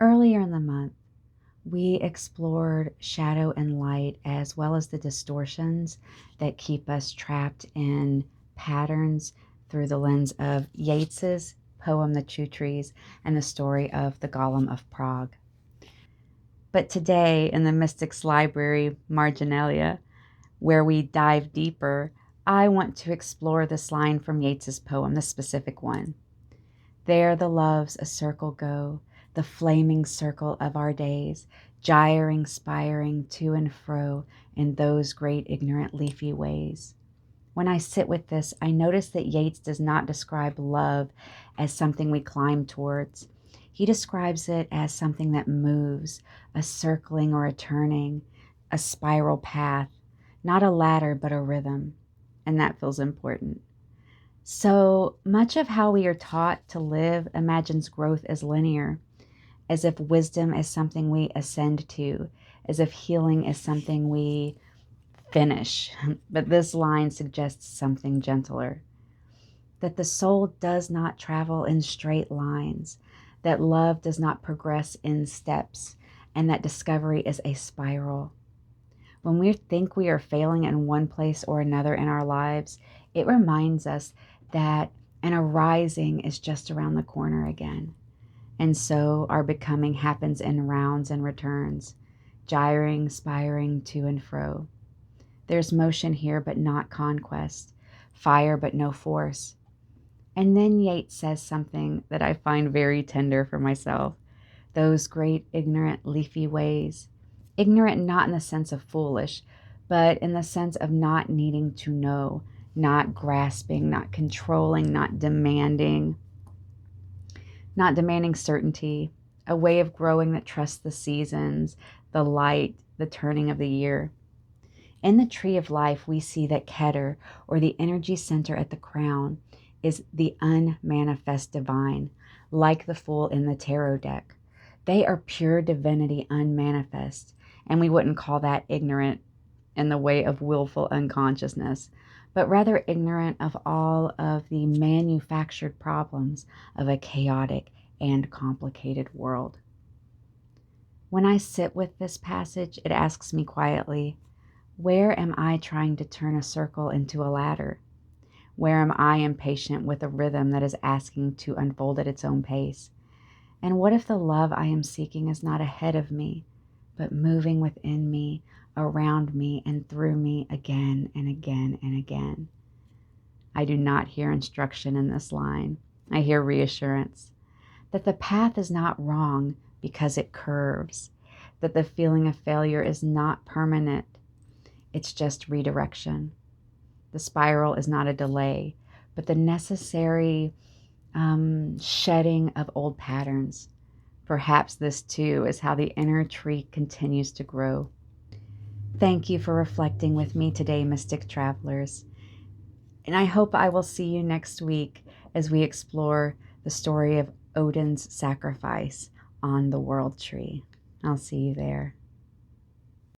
Earlier in the month, we explored shadow and light as well as the distortions that keep us trapped in patterns through the lens of Yeats's poem The Two Trees and the story of the Golem of Prague. But today, in the Mystics Library, Marginalia, where we dive deeper, I want to explore this line from Yeats's poem, the specific one. There the loves a circle go, the flaming circle of our days, gyring, spiring to and fro in those great ignorant leafy ways. When I sit with this, I notice that Yeats does not describe love as something we climb towards. He describes it as something that moves, a circling or a turning, a spiral path, not a ladder, but a rhythm. And that feels important. So much of how we are taught to live imagines growth as linear, as if wisdom is something we ascend to, as if healing is something we finish. But this line suggests something gentler, that the soul does not travel in straight lines, that love does not progress in steps, and that discovery is a spiral. When we think we are failing in one place or another in our lives, it reminds us that an arising is just around the corner again. And so our becoming happens in rounds and returns, gyring, spiring to and fro. There's motion here, but not conquest, fire, but no force. And then Yeats says something that I find very tender for myself. Those great ignorant leafy ways. Ignorant not in the sense of foolish, but in the sense of not needing to know, not grasping, not controlling, not demanding certainty, a way of growing that trusts the seasons, the light, the turning of the year. In the tree of life, we see that Keter, or the energy center at the crown, is the unmanifest divine, like the Fool in the tarot deck. They are pure divinity unmanifest, and we wouldn't call that ignorant in the way of willful unconsciousness, but rather ignorant of all of the manufactured problems of a chaotic and complicated world. When I sit with this passage, it asks me quietly, where am I trying to turn a circle into a ladder? Where am I impatient with a rhythm that is asking to unfold at its own pace? And what if the love I am seeking is not ahead of me, but moving within me, around me, and through me again and again and again? I do not hear instruction in this line. I hear reassurance that the path is not wrong because it curves, that the feeling of failure is not permanent. It's just redirection. The spiral is not a delay, but the necessary shedding of old patterns. Perhaps this too is how the inner tree continues to grow. Thank you for reflecting with me today, Mystic Travelers. And I hope I will see you next week as we explore the story of Odin's sacrifice on the world tree. I'll see you there.